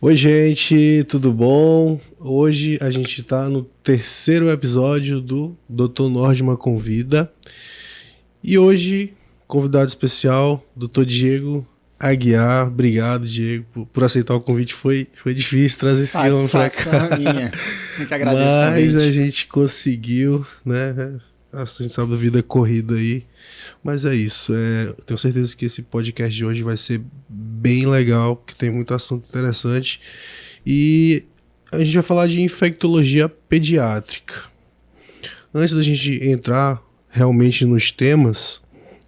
Oi, gente, tudo bom? Hoje a gente está no terceiro episódio do Dr. Nordman Convida. E hoje, convidado especial, Dr. Diego Aguiar. Obrigado, Diego, por aceitar o convite. Foi difícil trazer esse homem para Satisfação cá. minha. Eu que agradeço o Mas a convite. gente conseguiu, né? A gente sabe da vida corrida aí. Mas é isso. Tenho certeza que esse podcast de hoje vai ser bem legal, porque tem muito assunto interessante. E a gente vai falar de infectologia pediátrica. Antes da gente entrar realmente nos temas,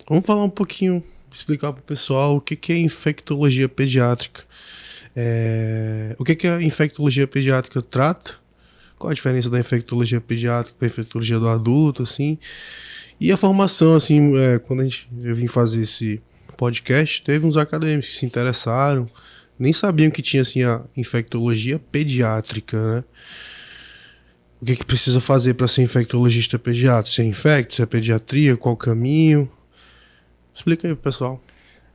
vamos falar um pouquinho, explicar para o pessoal o que é infectologia pediátrica. O que a infectologia pediátrica trata? Qual a diferença da infectologia pediátrica para a infectologia do adulto, assim? E a formação, assim, quando eu vim fazer esse podcast, teve uns acadêmicos que se interessaram, nem sabiam que tinha, assim, a infectologia pediátrica, né? O que precisa fazer para ser infectologista pediátrico? Se é infecto, se é pediatria, qual o caminho? Explica aí pro pessoal.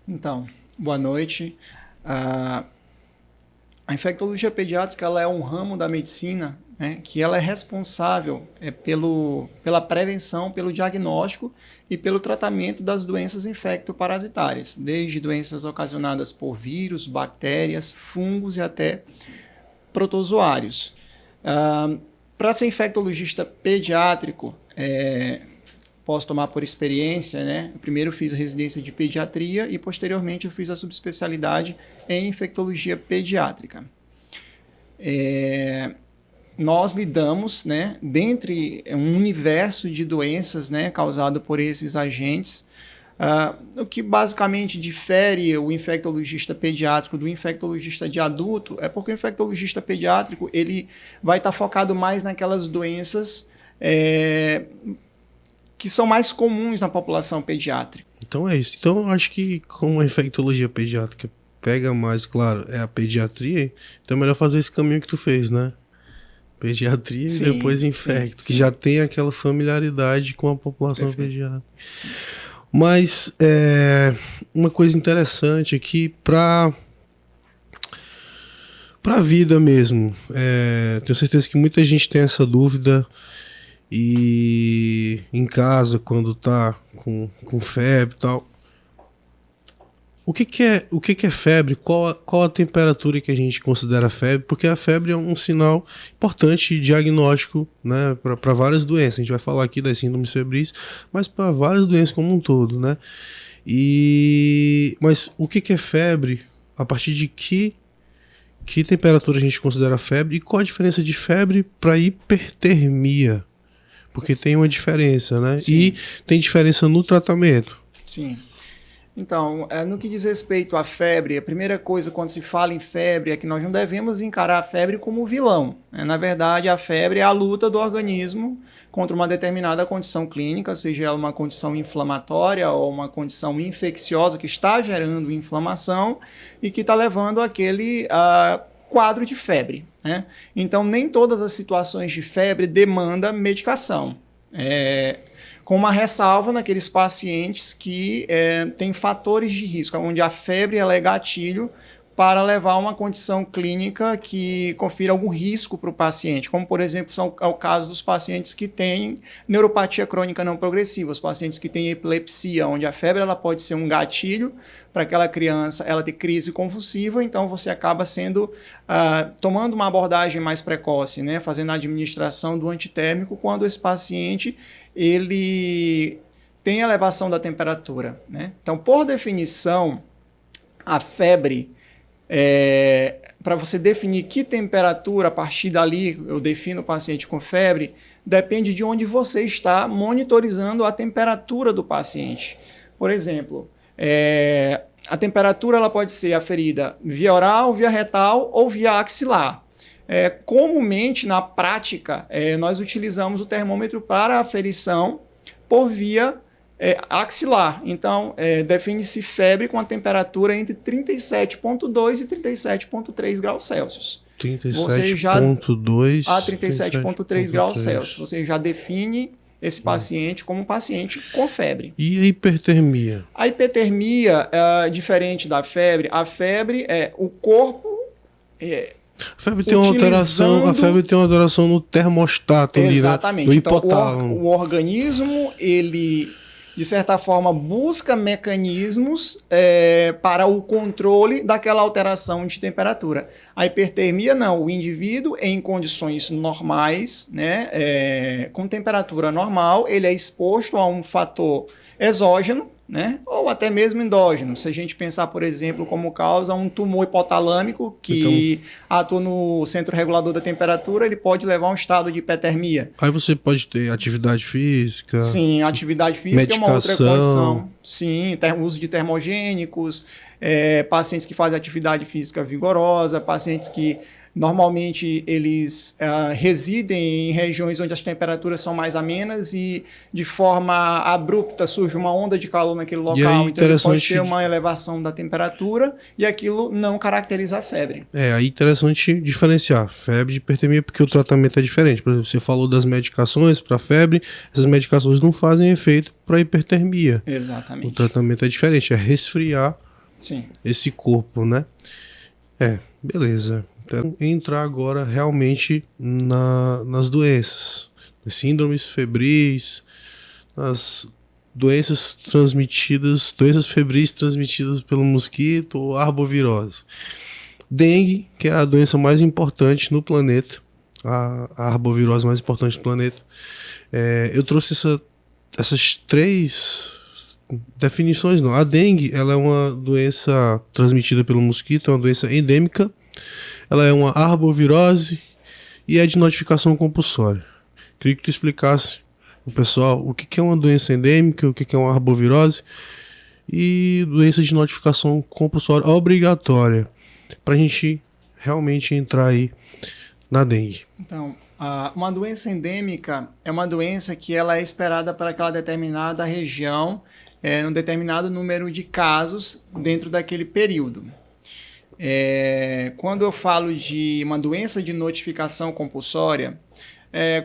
Então, boa noite. A infectologia pediátrica ela é um ramo da medicina, né, que ela é responsável pela prevenção, pelo diagnóstico e pelo tratamento das doenças infectoparasitárias, desde doenças ocasionadas por vírus, bactérias, fungos e até protozoários. Para ser infectologista pediátrico, posso tomar por experiência, né? Eu primeiro fiz a residência de pediatria e posteriormente eu fiz a subespecialidade em infectologia pediátrica. Nós lidamos, né, dentre um universo de doenças, né, causado por esses agentes. O que basicamente difere o infectologista pediátrico do infectologista de adulto é porque o infectologista pediátrico ele vai estar focado mais naquelas doenças que são mais comuns na população pediátrica. Então é isso. Então eu acho que como a infectologia pediátrica pega mais, claro, é a pediatria, então é melhor fazer esse caminho que tu fez, né? Pediatria Sim, e depois infecto, que já tem aquela familiaridade com a população pediátrica. Sim. Mas uma coisa interessante aqui para a vida mesmo. Tenho certeza que muita gente tem essa dúvida e em casa, quando tá com febre e tal. O que é febre? Qual a temperatura que a gente considera febre? Porque a febre é um sinal importante diagnóstico, né, para várias doenças. A gente vai falar aqui das síndromes febris, mas para várias doenças como um todo, né? Mas o que é febre? A partir de que temperatura a gente considera febre? E qual a diferença de febre para hipertermia? Porque tem uma diferença, né? Sim. E tem diferença no tratamento. Sim. Então, no que diz respeito à febre, a primeira coisa quando se fala em febre é que nós não devemos encarar a febre como vilão. Na verdade, a febre é a luta do organismo contra uma determinada condição clínica, seja ela uma condição inflamatória ou uma condição infecciosa que está gerando inflamação e que está levando àquele quadro de febre, né? Então, nem todas as situações de febre demandam medicação. Com uma ressalva naqueles pacientes que têm fatores de risco, onde a febre ela é gatilho para levar a uma condição clínica que confira algum risco para o paciente, como, por exemplo, é o caso dos pacientes que têm neuropatia crônica não progressiva, os pacientes que têm epilepsia, onde a febre ela pode ser um gatilho para aquela criança ela ter crise convulsiva, então você acaba tomando uma abordagem mais precoce, né, fazendo a administração do antitérmico quando esse paciente ele tem elevação da temperatura, né? Então, por definição, a febre, para você definir que temperatura, a partir dali eu defino o paciente com febre, depende de onde você está monitorizando a temperatura do paciente. Por exemplo, a temperatura ela pode ser aferida via oral, via retal ou via axilar. Comumente, na prática, nós utilizamos o termômetro para aferição por via axilar. Então, define-se febre com a temperatura entre 37,2 e 37,3 graus Celsius. 37,2 a 37,3 graus Celsius. Você já define esse paciente como um paciente com febre. E a hipertermia? A hipertermia, diferente da febre, a febre é o corpo A febre tem uma alteração, a febre tem uma alteração no termostato, exatamente. ali, né? Então, hipotálamo. o organismo, ele, de certa forma, busca mecanismos para o controle daquela alteração de temperatura. A hipertermia, não. O indivíduo, em condições normais, né, com temperatura normal, ele é exposto a um fator exógeno, né? Ou até mesmo endógeno. Se a gente pensar, por exemplo, como causa um tumor hipotalâmico que atua no centro regulador da temperatura, ele pode levar a um estado de hipertermia. Aí você pode ter atividade física. Sim, atividade física medicação. É uma outra condição. Sim, uso de termogênicos, pacientes que fazem atividade física vigorosa, pacientes que normalmente eles residem em regiões onde as temperaturas são mais amenas e de forma abrupta surge uma onda de calor naquele local. Aí, então ele pode ter uma elevação da temperatura e aquilo não caracteriza a febre. Aí interessante diferenciar febre de hipertermia porque o tratamento é diferente. Por exemplo, você falou das medicações para febre, essas medicações não fazem efeito para hipertermia. Exatamente. O tratamento é diferente, é resfriar Sim. esse corpo, né? Beleza. Então, entrar agora realmente nas doenças, nas síndromes febris, nas doenças febris transmitidas pelo mosquito ou arbovirose. Dengue, que é a doença mais importante no planeta, a arbovirose mais importante do planeta. Eu trouxe essas 3 definições. Não. A dengue, ela é uma doença transmitida pelo mosquito, é uma doença endêmica. Ela é uma arbovirose e é de notificação compulsória. Queria que tu explicasse o pessoal o que é uma doença endêmica, o que é uma arbovirose e doença de notificação compulsória obrigatória, para a gente realmente entrar aí na dengue. Então, uma doença endêmica é uma doença que ela é esperada para aquela determinada região, num determinado número de casos dentro daquele período. Quando eu falo de uma doença de notificação compulsória,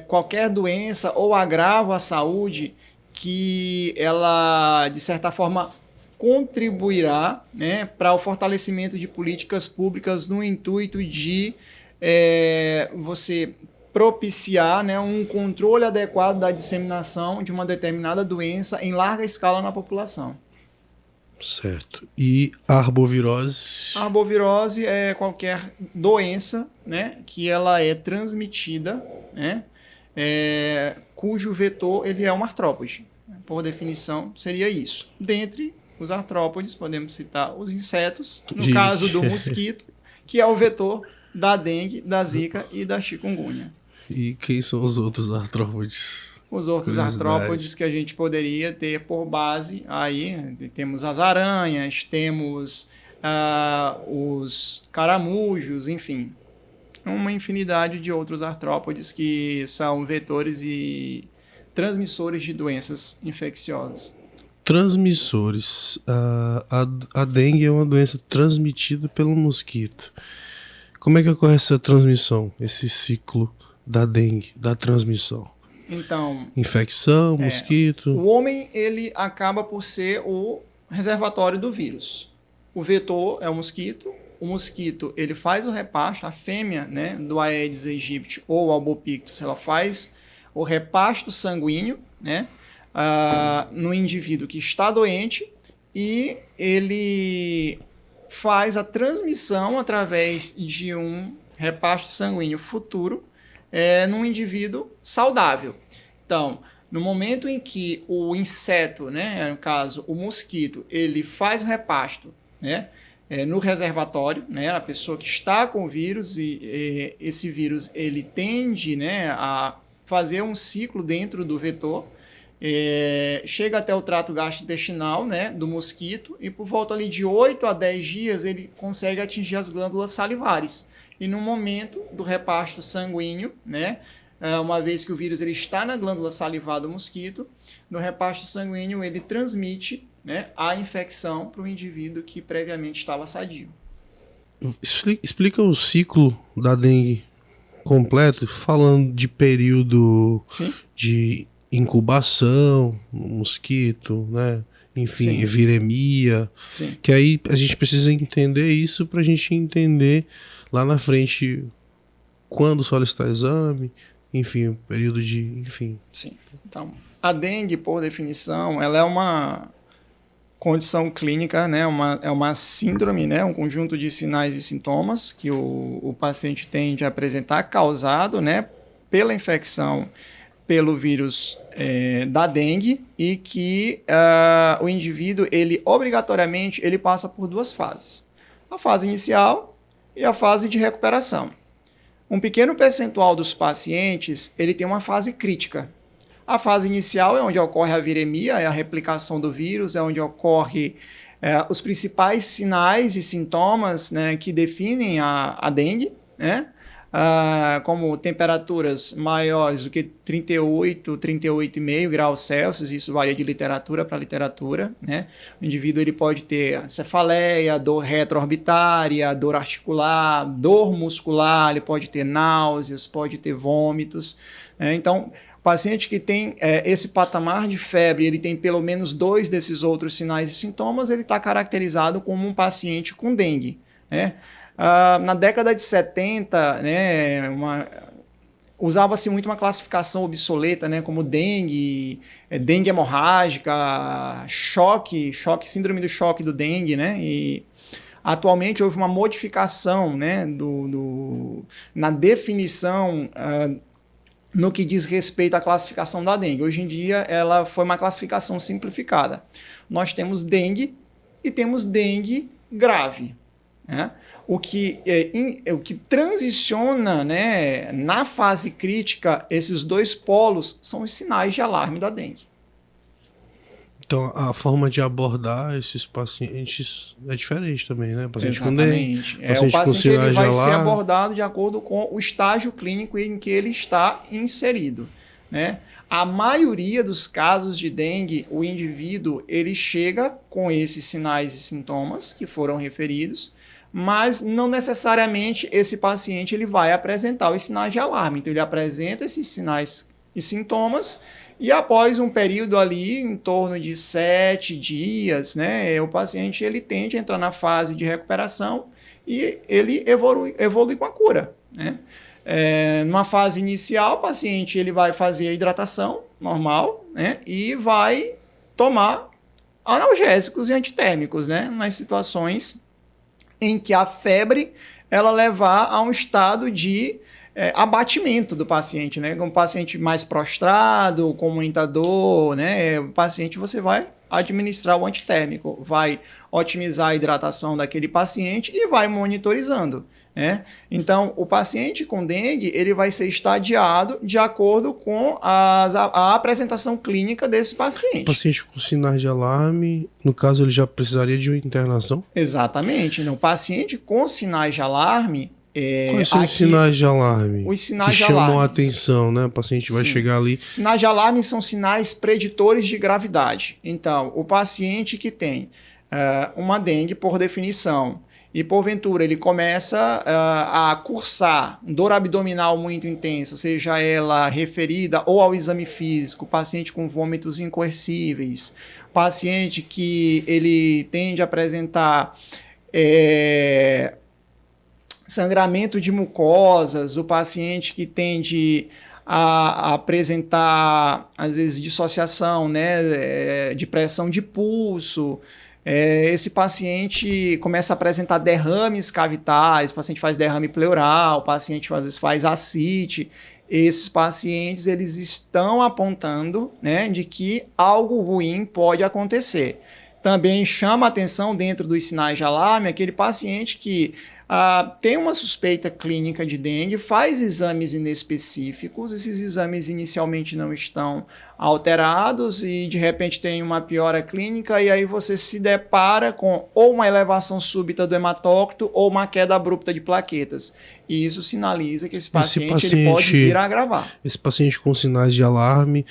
qualquer doença ou agravo à saúde que ela, de certa forma, contribuirá, né, para o fortalecimento de políticas públicas no intuito de você propiciar, né, um controle adequado da disseminação de uma determinada doença em larga escala na população. Certo. E a arbovirose? A arbovirose é qualquer doença, né, que ela é transmitida, né, cujo vetor ele é uma artrópode. Por definição, seria isso. Dentre os artrópodes, podemos citar os insetos, no caso do mosquito, que é o vetor da dengue, da zika e da chikungunya. E quem são os outros artrópodes? Os outros artrópodes que a gente poderia ter por base, aí temos as aranhas, temos os caramujos, enfim, uma infinidade de outros artrópodes que são vetores e transmissores de doenças infecciosas. Transmissores. A dengue é uma doença transmitida pelo mosquito. Como é que ocorre essa transmissão, esse ciclo da dengue, da transmissão? Então, infecção, mosquito. O homem ele acaba por ser o reservatório do vírus. O vetor é o mosquito. O mosquito ele faz o repasto, a fêmea, né, do Aedes aegypti ou albopictus, ela faz o repasto sanguíneo, né, no indivíduo que está doente e ele faz a transmissão através de um repasto sanguíneo futuro num indivíduo saudável. Então, no momento em que o inseto, né, no caso o mosquito, ele faz o repasto, né, no reservatório, né, a pessoa que está com o vírus e esse vírus ele tende, né, a fazer um ciclo dentro do vetor, chega até o trato gastrointestinal, né, do mosquito e por volta ali de 8 a 10 dias ele consegue atingir as glândulas salivares. E no momento do repasto sanguíneo, né, uma vez que o vírus ele está na glândula salivar do mosquito, no repasto sanguíneo ele transmite, né, a infecção para o indivíduo que previamente estava sadio. Explica o ciclo da dengue completo, falando de período. Sim. De incubação no mosquito, né? enfim, Sim. viremia, Sim. que aí a gente precisa entender isso para a gente entender lá na frente quando solicitar exame, enfim, o período de, enfim. Sim. Então, a dengue, por definição, ela é uma condição clínica, né? É uma síndrome, né? Um conjunto de sinais e sintomas que o paciente tende a apresentar, causado, né? Pela infecção pelo vírus da dengue, e que o indivíduo, ele obrigatoriamente, ele passa por duas fases. A fase inicial e a fase de recuperação. Um pequeno percentual dos pacientes, ele tem uma fase crítica. A fase inicial é onde ocorre a viremia, é a replicação do vírus, é onde ocorre os principais sinais e sintomas, né, que definem a dengue, né? Como temperaturas maiores do que 38, 38,5 graus Celsius, isso varia de literatura para literatura, né? O indivíduo ele pode ter cefaleia, dor retroorbitária, dor articular, dor muscular, ele pode ter náuseas, pode ter vômitos, né? Então, o paciente que tem esse patamar de febre, ele tem pelo menos 2 desses outros sinais e sintomas, ele está caracterizado como um paciente com dengue, né? Na década de 70, né, usava-se muito uma classificação obsoleta, né, como dengue, dengue hemorrágica, choque, síndrome do choque do dengue, né, e atualmente houve uma modificação, né, na definição no que diz respeito à classificação da dengue. Hoje em dia ela foi uma classificação simplificada. Nós temos dengue e temos dengue grave, né? O que transiciona, né, na fase crítica, esses dois polos são os sinais de alarme da dengue. Então, a forma de abordar esses pacientes é diferente também, né? Paciente Exatamente. Com dengue, o paciente ele vai ser abordado de acordo com o estágio clínico em que ele está inserido, né? A maioria dos casos de dengue, o indivíduo ele chega com esses sinais e sintomas que foram referidos, mas não necessariamente esse paciente ele vai apresentar os sinais de alarme. Então, ele apresenta esses sinais e sintomas e após um período ali, em torno de 7 dias, né, o paciente ele tende a entrar na fase de recuperação e ele evolui com a cura, né? Numa fase inicial, o paciente ele vai fazer a hidratação normal, né, e vai tomar analgésicos e antitérmicos, né, nas situações em que a febre ela levar a um estado de abatimento do paciente, né? Um paciente mais prostrado, com muita dor, né? O paciente você vai administrar o antitérmico, vai otimizar a hidratação daquele paciente e vai monitorizando, né? Então, o paciente com dengue ele vai ser estadiado de acordo com a apresentação clínica desse paciente. O paciente com sinais de alarme, no caso, ele já precisaria de uma internação? Exatamente. O paciente com sinais de alarme... Quais são os sinais de alarme? Os sinais que chamam a atenção, né? O paciente vai chegar ali... Sinais de alarme são sinais preditores de gravidade. Então, o paciente que tem uma dengue, por definição, e porventura ele começa a cursar dor abdominal muito intensa, seja ela referida ou ao exame físico, paciente com vômitos incoercíveis, paciente que ele tende a apresentar sangramento de mucosas, o paciente que tende a apresentar, às vezes, dissociação, né, de pressão de pulso. Esse paciente começa a apresentar derrames cavitários, o paciente faz derrame pleural, o paciente às vezes faz ascite. Esses pacientes eles estão apontando, né, de que algo ruim pode acontecer. Também chama a atenção dentro dos sinais de alarme aquele paciente que tem uma suspeita clínica de dengue, faz exames inespecíficos, esses exames inicialmente não estão alterados e de repente tem uma piora clínica e aí você se depara com ou uma elevação súbita do hematócrito ou uma queda abrupta de plaquetas. E isso sinaliza que esse paciente ele pode vir a agravar. Esse paciente com sinais de alarme,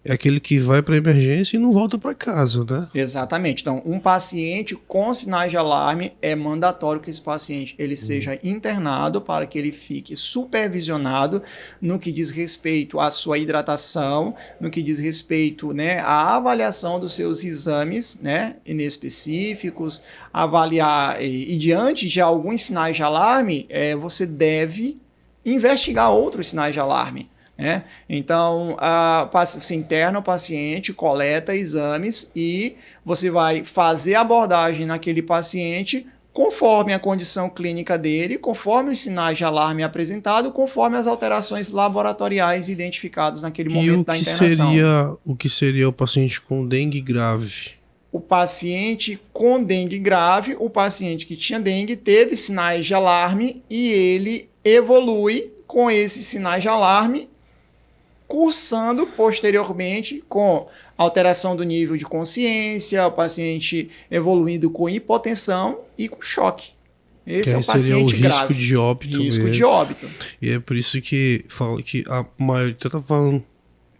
é aquele que vai para emergência e não volta para casa, né? Exatamente. Então, um paciente com sinais de alarme, é mandatório que esse paciente ele seja internado para que ele fique supervisionado no que diz respeito à sua hidratação, no que diz respeito, né, à avaliação dos seus exames, né, inespecíficos, avaliar e diante de alguns sinais de alarme, você deve investigar outros sinais de alarme. Então, você interna o paciente, coleta exames e você vai fazer a abordagem naquele paciente conforme a condição clínica dele, conforme os sinais de alarme apresentados, conforme as alterações laboratoriais identificadas naquele momento da internação. O que seria o paciente com dengue grave? O paciente com dengue grave, o paciente que tinha dengue, teve sinais de alarme e ele evolui com esses sinais de alarme, cursando posteriormente com alteração do nível de consciência, o paciente evoluindo com hipotensão e com choque. Esse é o paciente seria o grave. Risco de óbito. Risco de óbito. E é por isso que fala que a maioria, eu tava falando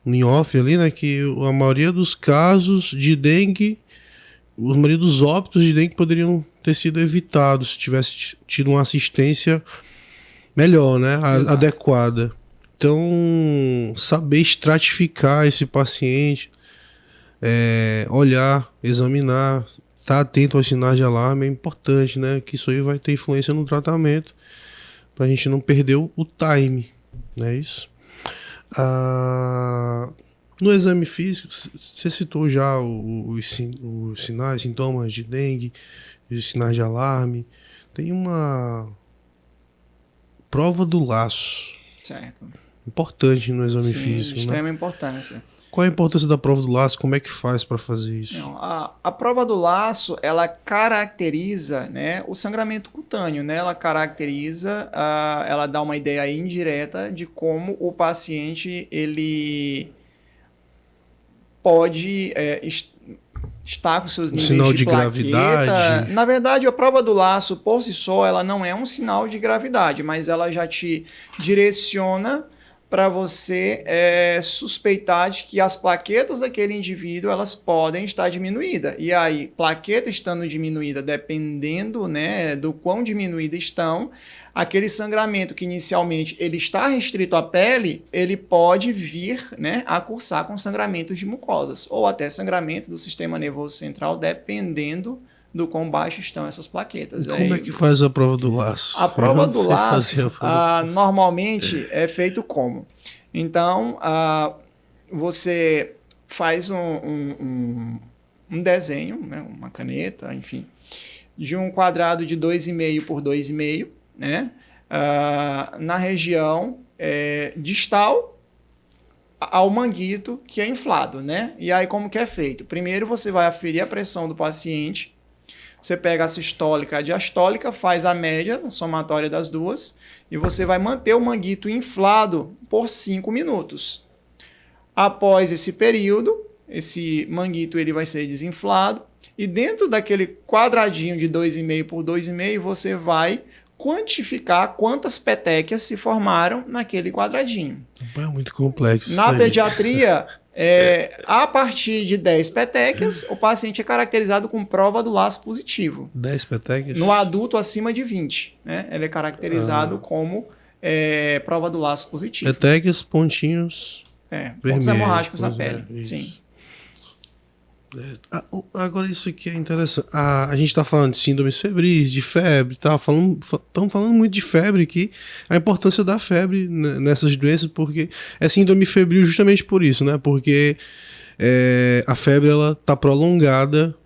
em off ali, né, que a maioria dos casos de dengue, a maioria dos óbitos de dengue poderiam ter sido evitados se tivesse tido uma assistência melhor, né, adequada. Então, saber estratificar esse paciente, olhar, examinar, estar atento aos sinais de alarme é importante, né? Que isso aí vai ter influência no tratamento, para a gente não perder o time, não é isso? No exame físico, você citou já os sinais, sintomas de dengue, os sinais de alarme. Tem uma prova do laço. Certo. Importante no exame Sim, físico, de extrema né? importância. Qual a importância da prova do laço? Como é que faz para fazer isso? Não, a prova do laço, ela caracteriza, né, o sangramento cutâneo, né? Ela caracteriza, ela dá uma ideia indireta de como o paciente ele pode estar com seus níveis sinal de de plaqueta. gravidade. Na verdade, a prova do laço, por si só, ela não é um sinal de gravidade, mas ela já te direciona para você suspeitar de que as plaquetas daquele indivíduo elas podem estar diminuídas. E aí, plaqueta estando diminuída, dependendo, né, do quão diminuídas estão, aquele sangramento que inicialmente ele está restrito à pele, ele pode vir, né, a cursar com sangramentos de mucosas, ou até sangramento do sistema nervoso central, dependendo do quão baixo estão essas plaquetas. E como é que faz a prova do laço? A prova do laço normalmente é feito como? Então, você faz um desenho, né, uma caneta, enfim, de um quadrado de 2,5 por 2,5, né, na região distal ao manguito que é inflado, né? E aí como que é feito? Primeiro você vai aferir a pressão do paciente. Você pega a sistólica e a diastólica, faz a média, a somatória das duas, e você vai manter o manguito inflado por 5 minutos. Após esse período, esse manguito ele vai ser desinflado, e dentro daquele quadradinho de 2,5 por 2,5, você vai quantificar quantas petequias se formaram naquele quadradinho. É muito complexo. Na pediatria, a partir de 10 petequias, o paciente é caracterizado com prova do laço positivo. 10 petequias? No adulto, acima de 20. Né? Ele é caracterizado como prova do laço positivo. Petequias, pontinhos pontos hemorrágicos na pele. Sim. Agora isso aqui é interessante. A gente está falando de síndromes febris, de febre, estamos falando muito de febre aqui, a importância da febre nessas doenças, porque é síndrome febril justamente por isso, né? Porque a febre ela está prolongada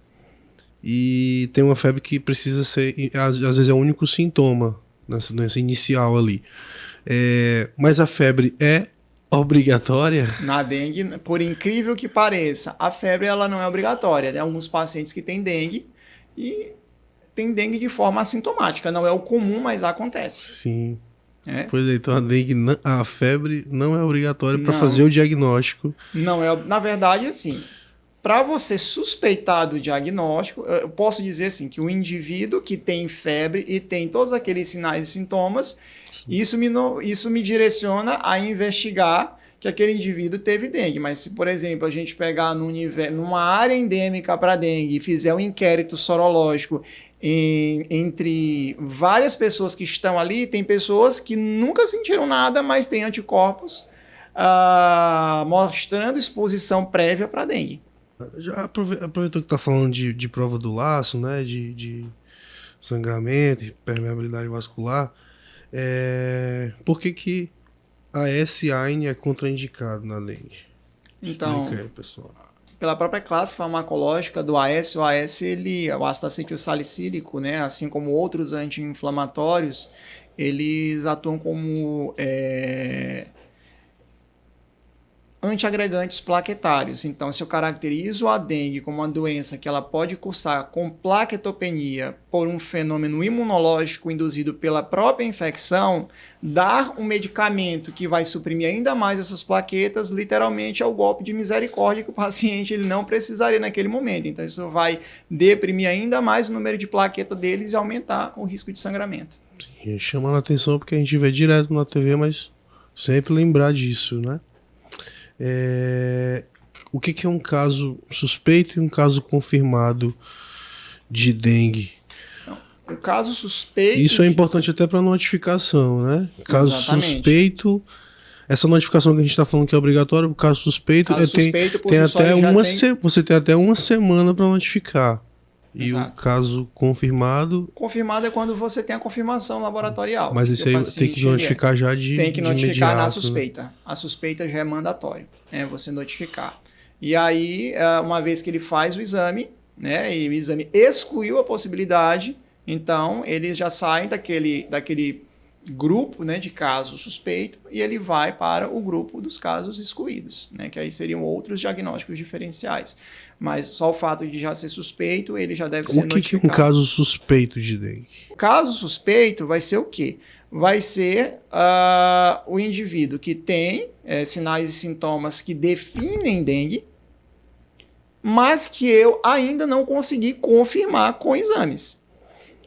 e tem uma febre que precisa ser, às vezes é o único sintoma nessa doença inicial ali. Mas a febre é obrigatória? Na dengue, por incrível que pareça, a febre ela não é obrigatória. Tem alguns pacientes que têm dengue e tem dengue de forma assintomática. Não é o comum, mas acontece. Sim. Pois é, então a febre não é obrigatória para fazer o diagnóstico. Não é, na verdade, assim, para você suspeitar do diagnóstico, eu posso dizer assim que o indivíduo que tem febre e tem todos aqueles sinais e sintomas, isso me direciona a investigar que aquele indivíduo teve dengue. Mas se, por exemplo, a gente pegar numa área endêmica para dengue e fizer um inquérito sorológico entre várias pessoas que estão ali, tem pessoas que nunca sentiram nada, mas têm anticorpos mostrando exposição prévia para dengue. Já aproveitou que está falando de prova do laço, né? De sangramento, permeabilidade vascular. Por que a S-AINE é contraindicado na dengue? Então, explica aí, pessoal. Pela própria classe farmacológica do AS, o AS, o ácido acetilsalicílico, né, assim como outros anti-inflamatórios, eles atuam como antiagregantes plaquetários. Então, se eu caracterizo a dengue como uma doença que ela pode cursar com plaquetopenia por um fenômeno imunológico induzido pela própria infecção, dar um medicamento que vai suprimir ainda mais essas plaquetas, literalmente é o golpe de misericórdia que o paciente ele não precisaria naquele momento. Então, isso vai deprimir ainda mais o número de plaqueta deles e aumentar o risco de sangramento. Sim, chamando a atenção porque a gente vê direto na TV, mas sempre lembrar disso, né? O que é um caso suspeito e um caso confirmado de dengue? O caso suspeito... Isso é importante até para notificação, né? Caso suspeito... Essa notificação que a gente está falando que é obrigatória, o caso suspeito, você tem até uma semana para notificar. Exato. E o caso confirmado... Confirmado é quando você tem a confirmação laboratorial. Mas isso aí tem que notificar já de Tem que notificar imediato, na suspeita. Né? A suspeita já é mandatório, você notificar. E aí, uma vez que ele faz o exame, né, e o exame excluiu a possibilidade, então ele já sai daquele grupo, né, de casos suspeitos e ele vai para o grupo dos casos excluídos, né, que aí seriam outros diagnósticos diferenciais. Mas só o fato de já ser suspeito, ele já deve ser notificado. O que é um caso suspeito de dengue? O caso suspeito vai ser o quê? Vai ser o indivíduo que tem sinais e sintomas que definem dengue, mas que eu ainda não consegui confirmar com exames.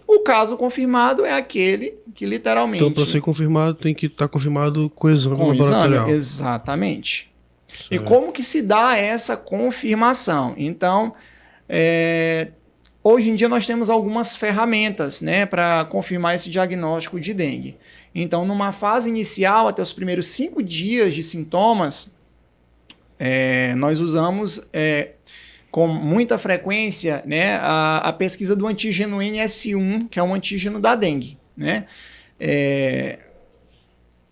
O caso confirmado é aquele que literalmente... Então, para ser confirmado, tem que estar confirmado com exame laboratorial. Exatamente. Certo. E como que se dá essa confirmação? Então, hoje em dia nós temos algumas ferramentas, né, para confirmar esse diagnóstico de dengue. Então, numa fase inicial, até os primeiros 5 dias de sintomas, nós usamos... com muita frequência, né, a pesquisa do antígeno NS1, que é um antígeno da dengue. Né?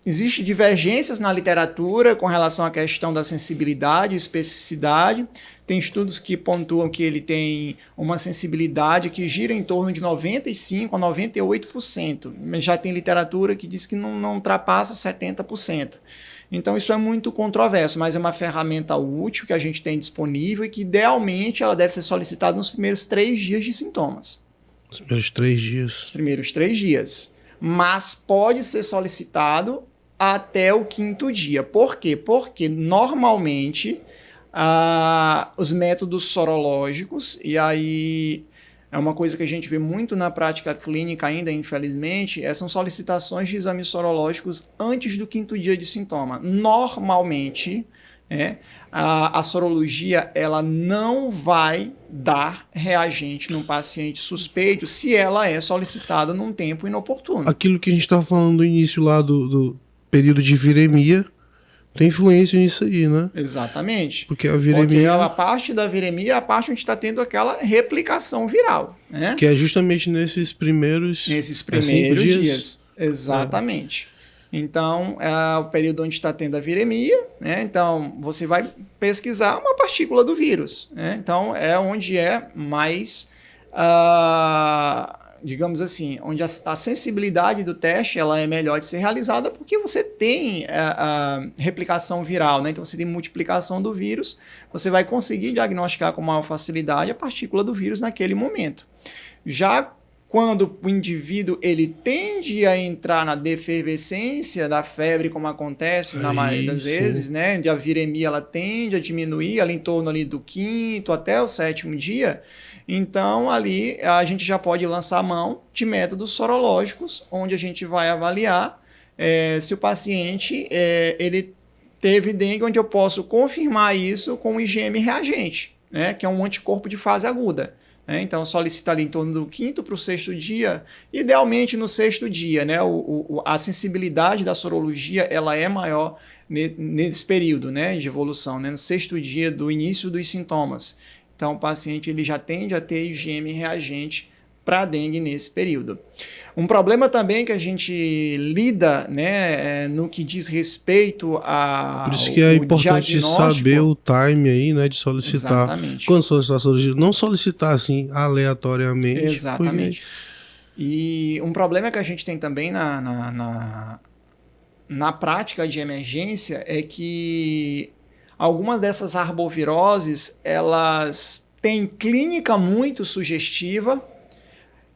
Existem divergências na literatura com relação à questão da sensibilidade e especificidade. Tem estudos que pontuam que ele tem uma sensibilidade que gira em torno de 95% a 98%. Mas já tem literatura que diz que não ultrapassa 70%. Então, isso é muito controverso, mas é uma ferramenta útil que a gente tem disponível e que, idealmente, ela deve ser solicitada nos primeiros 3 dias de sintomas. Os primeiros 3 dias? Os primeiros 3 dias. Mas pode ser solicitado até o 5º dia. Por quê? Porque, normalmente, os métodos sorológicos, e aí... é uma coisa que a gente vê muito na prática clínica ainda, infelizmente, são solicitações de exames sorológicos antes do 5º dia de sintoma. Normalmente, a sorologia ela não vai dar reagente num paciente suspeito se ela é solicitada num tempo inoportuno. Aquilo que a gente estava falando no início lá do período de viremia, tem influência nisso aí, né? Exatamente. Porque a viremia... Porque a parte da viremia é a parte onde está tendo aquela replicação viral. Né? Que é justamente nesses primeiros... Nesses primeiros dias. Exatamente. Então, é o período onde está tendo a viremia. Né? Então, você vai pesquisar uma partícula do vírus. Né? Então, é onde é mais... digamos assim, onde a sensibilidade do teste ela é melhor de ser realizada porque você tem a replicação viral, né? Então você tem multiplicação do vírus, você vai conseguir diagnosticar com maior facilidade a partícula do vírus naquele momento. Já quando o indivíduo ele tende a entrar na defervescência da febre, como acontece na maioria das vezes, né? Onde a viremia ela tende a diminuir ali em torno ali do 5º até o 7º dia. Então, ali a gente já pode lançar mão de métodos sorológicos, onde a gente vai avaliar se o paciente ele teve dengue, onde eu posso confirmar isso com o IgM reagente, né, que é um anticorpo de fase aguda. Então, solicita ali em torno do 5º para o 6º dia, idealmente no 6º dia. Né? A sensibilidade da sorologia ela é maior nesse período, né, de evolução, né? No 6º dia do início dos sintomas. Então, o paciente ele já tende a ter IgM reagente para dengue nesse período. Um problema também que a gente lida, né, no que diz respeito a por isso que é importante saber o time aí, né, de solicitar. Exatamente. Quando solicitar sorologia, não solicitar assim aleatoriamente. Exatamente. E um problema que a gente tem também na prática de emergência é que algumas dessas arboviroses, elas têm clínica muito sugestiva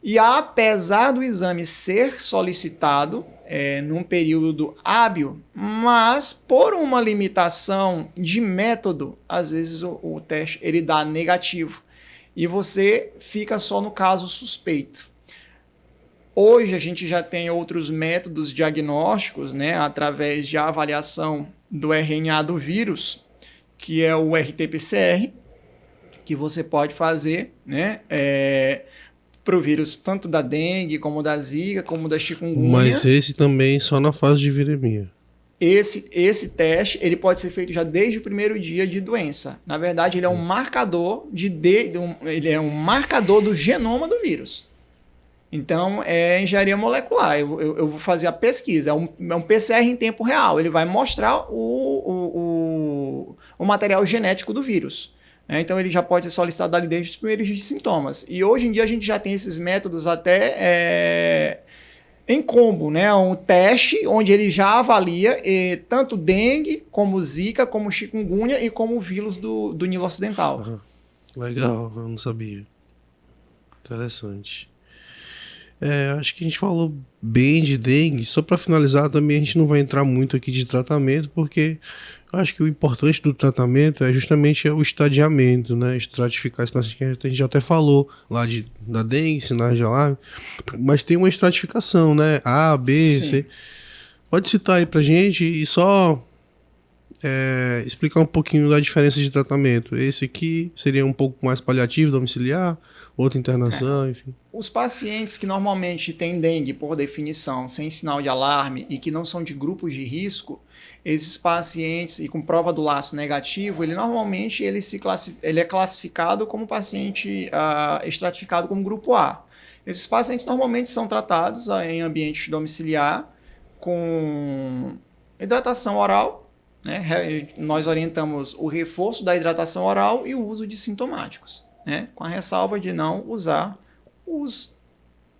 e apesar do exame ser solicitado num período hábil, mas por uma limitação de método, às vezes o teste ele dá negativo e você fica só no caso suspeito. Hoje a gente já tem outros métodos diagnósticos, né, através de avaliação do RNA do vírus, que é o RT-PCR, que você pode fazer, né, para o vírus tanto da dengue, como da zika, como da chikungunya. Mas esse também só na fase de viremia. Esse teste ele pode ser feito já desde o primeiro dia de doença. Na verdade, ele é um marcador ele é um marcador do genoma do vírus. Então, é engenharia molecular. Eu vou fazer a pesquisa. É um PCR em tempo real. Ele vai mostrar o material genético do vírus. Então, ele já pode ser solicitado ali desde os primeiros sintomas. E hoje em dia, a gente já tem esses métodos até em combo, né? Um teste onde ele já avalia tanto dengue, como zika, como chikungunya e como o vírus do Nilo Ocidental. Uhum. Legal, eu não sabia. Interessante. Acho que a gente falou bem de dengue. Só para finalizar, também a gente não vai entrar muito aqui de tratamento, porque eu acho que o importante do tratamento é justamente o estadiamento, né? Estratificar esse paciente, que a gente já até falou lá da dengue, sinais de alarme, mas tem uma estratificação, né? A, B, Sim. C. Pode citar aí pra gente e só explicar um pouquinho da diferença de tratamento. Esse aqui seria um pouco mais paliativo, domiciliar, outra internação, enfim. Os pacientes que normalmente têm dengue, por definição, sem sinal de alarme e que não são de grupos de risco, esses pacientes, e com prova do laço negativo, ele normalmente ele é classificado como paciente estratificado como grupo A. Esses pacientes normalmente são tratados em ambiente domiciliar com hidratação oral, né? Nós orientamos o reforço da hidratação oral e o uso de sintomáticos, né? Com a ressalva de não usar os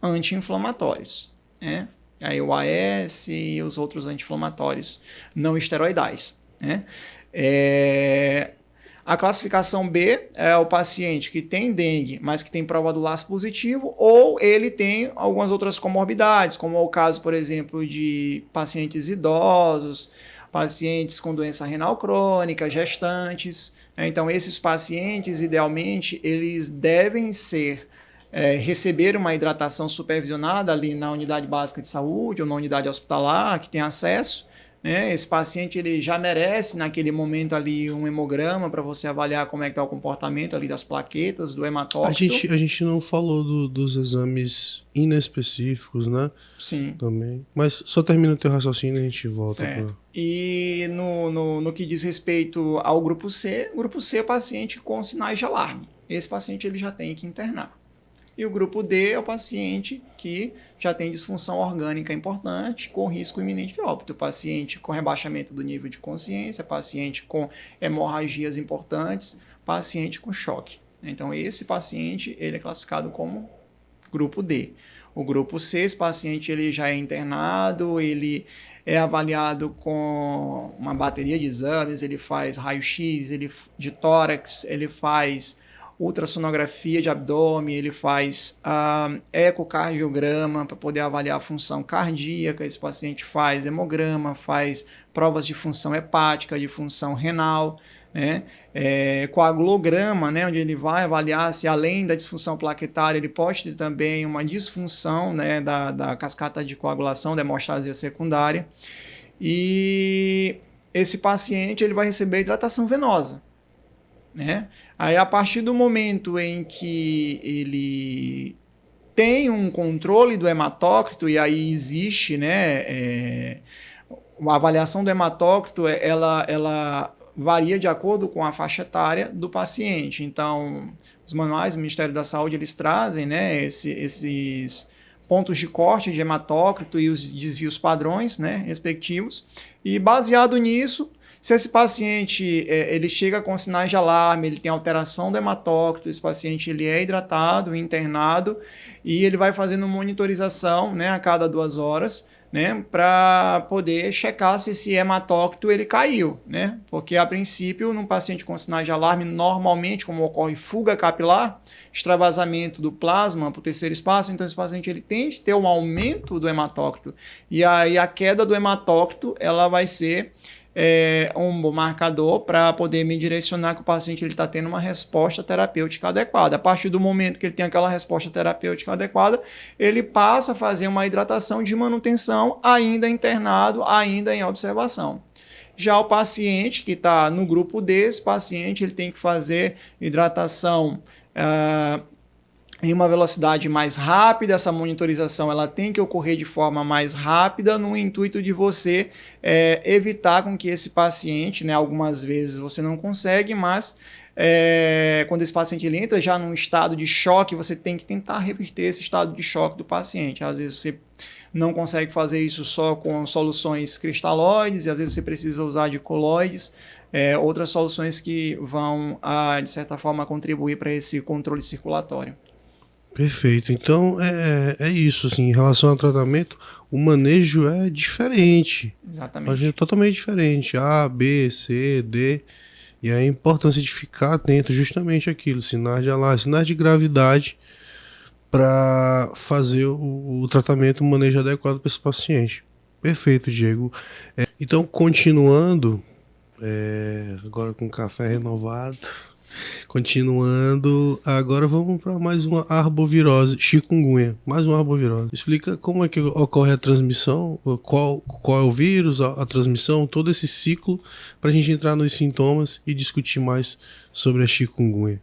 anti-inflamatórios, né? Aí o AS e os outros anti-inflamatórios não esteroidais, né? A classificação B é o paciente que tem dengue, mas que tem prova do laço positivo, ou ele tem algumas outras comorbidades, como é o caso, por exemplo, de pacientes idosos, pacientes com doença renal crônica, gestantes. Então, esses pacientes, idealmente, eles devem receber uma hidratação supervisionada ali na unidade básica de saúde ou na unidade hospitalar, que tem acesso. Esse paciente ele já merece, naquele momento ali, um hemograma para você avaliar como é que está o comportamento ali das plaquetas, do hematócrito. A gente não falou dos exames inespecíficos, né? Sim. Também. Mas só termina o teu raciocínio e a gente volta. Certo. E no que diz respeito ao grupo C é o paciente com sinais de alarme. Esse paciente ele já tem que internar. E o grupo D é o paciente que já tem disfunção orgânica importante, com risco iminente de óbito. O paciente com rebaixamento do nível de consciência, paciente com hemorragias importantes, paciente com choque. Então, esse paciente ele é classificado como grupo D. O grupo C, esse paciente ele já é internado, ele é avaliado com uma bateria de exames, ele faz raio-x de tórax, ele faz ultrassonografia de abdômen, ele faz ecocardiograma para poder avaliar a função cardíaca, esse paciente faz hemograma, faz provas de função hepática, de função renal, né? Coagulograma, né? Onde ele vai avaliar se além da disfunção plaquetária ele pode ter também uma disfunção, né? da cascata de coagulação, da hemostasia secundária. E esse paciente ele vai receber hidratação venosa, né? Aí, a partir do momento em que ele tem um controle do hematócrito, e aí existe, né, a avaliação do hematócrito, ela varia de acordo com a faixa etária do paciente. Então, os manuais do Ministério da Saúde, eles trazem, né, esses pontos de corte de hematócrito e os desvios padrões, né, respectivos. E baseado nisso, se esse paciente ele chega com sinais de alarme, ele tem alteração do hematócrito, esse paciente ele é hidratado, internado, e ele vai fazendo monitorização, né, a cada 2 horas, né, para poder checar se esse hematócrito ele caiu, né? Porque a princípio, num paciente com sinais de alarme, normalmente, como ocorre fuga capilar, extravasamento do plasma para o terceiro espaço, então esse paciente ele tende a ter um aumento do hematócrito, e aí a queda do hematócrito ela vai ser um bom marcador para poder me direcionar que o paciente está tendo uma resposta terapêutica adequada. A partir do momento que ele tem aquela resposta terapêutica adequada, ele passa a fazer uma hidratação de manutenção, ainda internado, ainda em observação. Já o paciente que está no grupo desse paciente, ele tem que fazer hidratação em uma velocidade mais rápida. Essa monitorização ela tem que ocorrer de forma mais rápida, no intuito de você evitar com que esse paciente, né, algumas vezes você não consegue, mas quando esse paciente ele entra já num estado de choque, você tem que tentar reverter esse estado de choque do paciente. Às vezes você não consegue fazer isso só com soluções cristalóides, e às vezes você precisa usar de coloides, outras soluções que vão, de certa forma, contribuir para esse controle circulatório. Perfeito. Então é isso, assim, em relação ao tratamento, o manejo é diferente. Exatamente. É totalmente diferente. A, B, C, D. E a importância de ficar atento justamente àquilo, sinais de alarme, sinais de gravidade, para fazer o tratamento, o manejo adequado para esse paciente. Perfeito, Diego. Então, continuando, agora com café renovado. Continuando, agora vamos para mais uma arbovirose, chikungunya, mais uma arbovirose. Explica como é que ocorre a transmissão, qual é o vírus, a transmissão, todo esse ciclo, para a gente entrar nos sintomas e discutir mais sobre a chikungunya.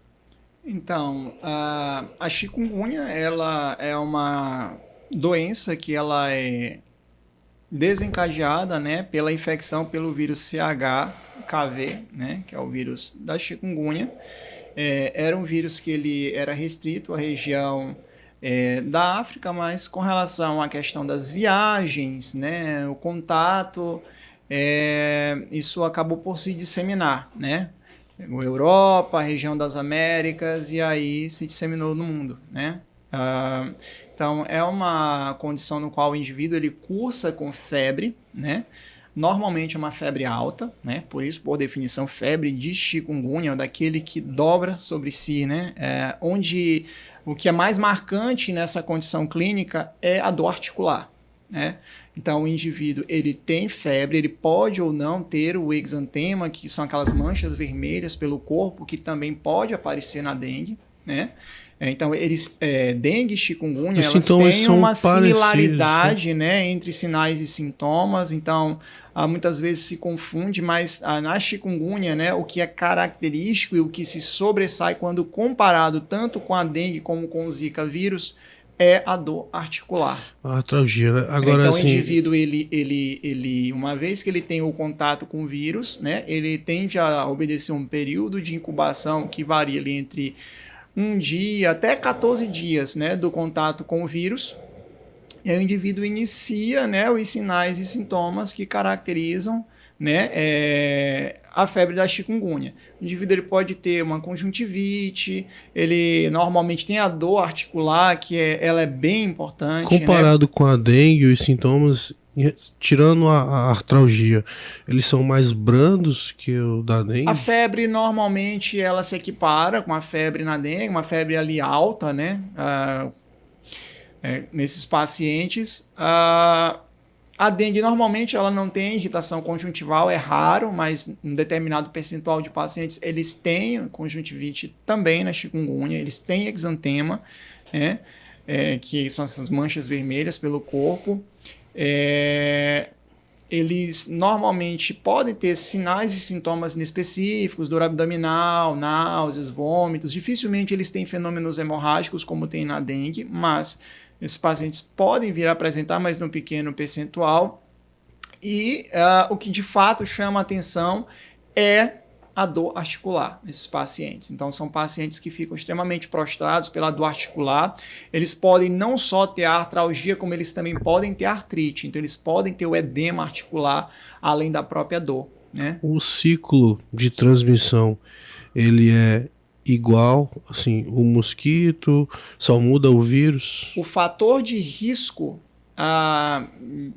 Então, a chikungunya ela é uma doença que ela é desencadeada, né, pela infecção pelo vírus CHKV, né, que é o vírus da chikungunya. Era um vírus que ele era restrito à região da África, mas com relação à questão das viagens, né, o contato, isso acabou por se disseminar, né? Pegou a Europa, a região das Américas, e aí se disseminou no mundo, né? Então, é uma condição no qual o indivíduo ele cursa com febre, né? Normalmente é uma febre alta, né? Por isso, por definição, febre de chikungunya, é daquele que dobra sobre si, né? Onde o que é mais marcante nessa condição clínica é a dor articular, né? Então, o indivíduo ele tem febre, ele pode ou não ter o exantema, que são aquelas manchas vermelhas pelo corpo, que também pode aparecer na dengue, né? Então, dengue e chikungunya, elas têm uma similaridade, né, entre sinais e sintomas. Então, muitas vezes se confunde, mas na chikungunya, né, o que é característico e o que se sobressai quando comparado tanto com a dengue como com o Zika vírus é a dor articular. A artralgia, né? Agora, então, assim, o indivíduo, ele, uma vez que ele tem o contato com o vírus, né, ele tende a obedecer um período de incubação que varia ali entre 1 dia até 14 dias, né, do contato com o vírus. E aí o indivíduo inicia, né, os sinais e sintomas que caracterizam, né, a febre da chikungunya. O indivíduo ele pode ter uma conjuntivite, ele normalmente tem a dor articular, que ela é bem importante. Comparado, né, com a dengue, os sintomas, tirando a artralgia, eles são mais brandos que o da dengue? A febre, normalmente, ela se equipara com a febre na dengue, uma febre ali alta, né? Nesses pacientes. A dengue, normalmente, ela não tem irritação conjuntival, é raro, mas um determinado percentual de pacientes, eles têm conjuntivite também na chikungunya, eles têm exantema, né? Que são essas manchas vermelhas pelo corpo. eles normalmente podem ter sinais e sintomas inespecíficos, dor abdominal, náuseas, vômitos. Dificilmente eles têm fenômenos hemorrágicos como tem na dengue, mas esses pacientes podem vir a apresentar, mas num pequeno percentual. E o que de fato chama a atenção é a dor articular nesses pacientes. Então, são pacientes que ficam extremamente prostrados pela dor articular. Eles podem não só ter artralgia, como eles também podem ter artrite. Então, eles podem ter o edema articular, além da própria dor, né? O ciclo de transmissão, ele é igual, assim, o mosquito, só muda o vírus? O fator de risco,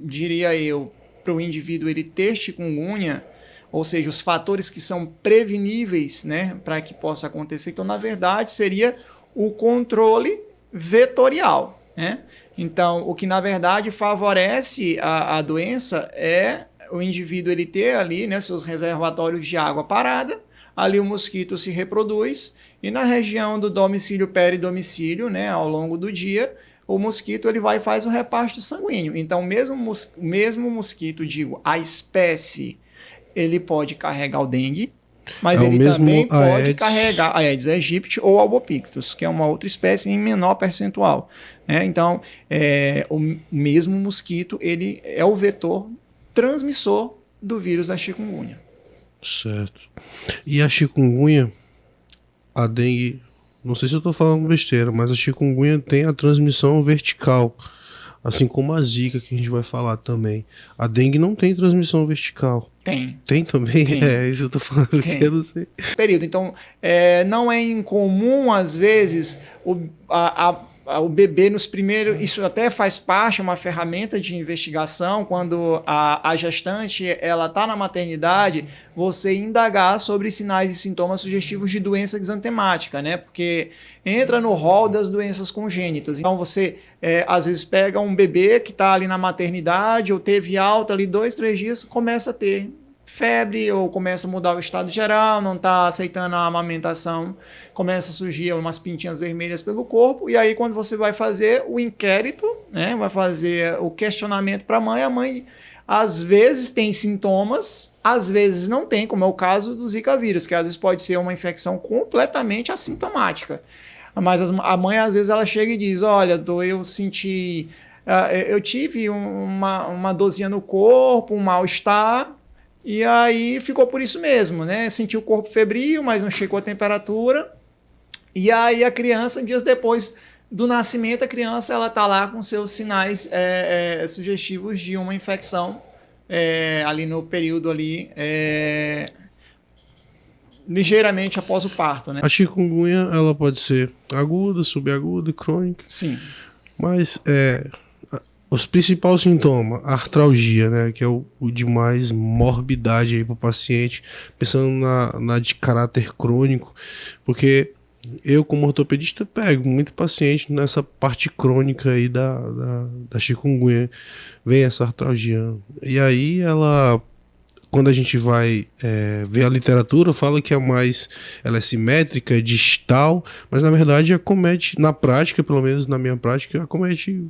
diria eu, para o indivíduo ele ter chikungunya, ou seja, os fatores que são preveníveis, né, para que possa acontecer. Então, na verdade, seria o controle vetorial, né? Então, o que na verdade favorece a doença é o indivíduo ele ter ali, né, seus reservatórios de água parada, ali o mosquito se reproduz e na região do domicílio peridomicílio, né, ao longo do dia, o mosquito ele vai e faz o reparto sanguíneo. Então, mesmo mosquito, digo, a espécie, ele pode carregar o dengue, mas ele também pode carregar a Aedes aegypti ou albopictus, que é uma outra espécie em menor percentual, né? Então, o mesmo mosquito ele é o vetor transmissor do vírus da chikungunya. Certo. E a chikungunya, a dengue, não sei se eu estou falando besteira, mas a chikungunya tem a transmissão vertical, assim como a zika, que a gente vai falar também. A dengue não tem transmissão vertical. Tem. Tem também? Tem. Isso eu tô falando que eu não sei. Período. Então, não é incomum, às vezes, o bebê nos primeiros... Isso até faz parte, é uma ferramenta de investigação, quando a gestante ela está na maternidade, você indagar sobre sinais e sintomas sugestivos de doença exantemática, né? Porque entra no rol das doenças congênitas. Então, você, às vezes, pega um bebê que está ali na maternidade, ou teve alta ali 2, 3 dias, começa a ter febre ou começa a mudar o estado geral, não está aceitando a amamentação, começa a surgir umas pintinhas vermelhas pelo corpo, e aí quando você vai fazer o inquérito, né, vai fazer o questionamento para a mãe às vezes tem sintomas, às vezes não tem, como é o caso do Zika vírus, que às vezes pode ser uma infecção completamente assintomática. Mas a mãe às vezes ela chega e diz, olha, eu senti... eu tive uma dorzinha no corpo, um mal-estar, e aí ficou por isso mesmo, né? Senti o corpo febril, mas não chegou a temperatura. E aí a criança, dias depois do nascimento, a criança ela tá lá com seus sinais sugestivos de uma infecção ali no período ali ligeiramente após o parto, né? A chikungunya, ela pode ser aguda, subaguda e crônica. Sim. Mas os principais sintomas, a artralgia, né, que é o de mais morbidade aí para o paciente, pensando na de caráter crônico, porque eu, como ortopedista, pego muito paciente nessa parte crônica aí da chikungunya, vem essa artralgia. E aí quando a gente vai ver a literatura, fala que ela é simétrica, distal, mas na verdade acomete, na prática, pelo menos na minha prática, acomete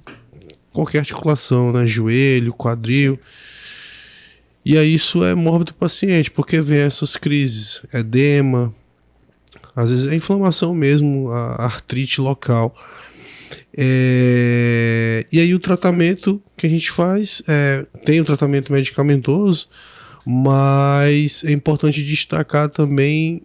qualquer articulação, né? Joelho, quadril. Sim. E aí isso é mórbido do paciente, porque vem essas crises, edema, às vezes é inflamação mesmo, a artrite local. E aí o tratamento que a gente faz, tem o tratamento medicamentoso, mas é importante destacar também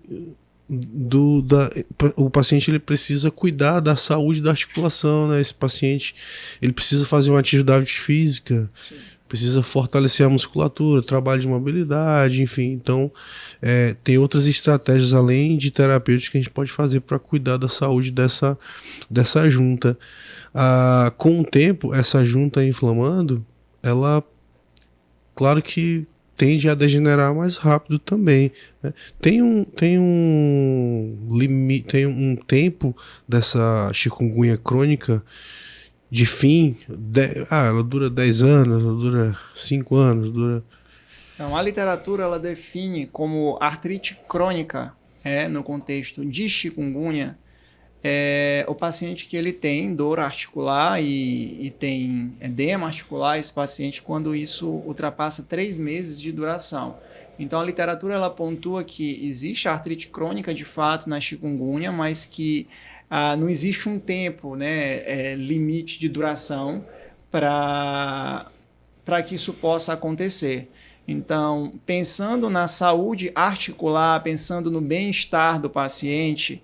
o paciente ele precisa cuidar da saúde da articulação, né? Esse paciente ele precisa fazer uma atividade física. Sim. Precisa fortalecer a musculatura, trabalho de mobilidade, enfim. Então, tem outras estratégias além de terapêuticas que a gente pode fazer para cuidar da saúde dessa junta. Com o tempo, essa junta inflamando, ela, claro que tende a degenerar mais rápido também, né? Tem um limite, tem um tempo dessa chikungunya crônica de fim, ela dura 10 anos, ela dura 5 anos, dura... Então, a literatura ela define como artrite crônica, no contexto de chikungunya, o paciente que ele tem dor articular e tem edema articular, esse paciente, quando isso ultrapassa 3 meses de duração. Então, a literatura ela pontua que existe artrite crônica, de fato, na chikungunya, mas que não existe um tempo, né, limite de duração para que isso possa acontecer. Então, pensando na saúde articular, pensando no bem-estar do paciente,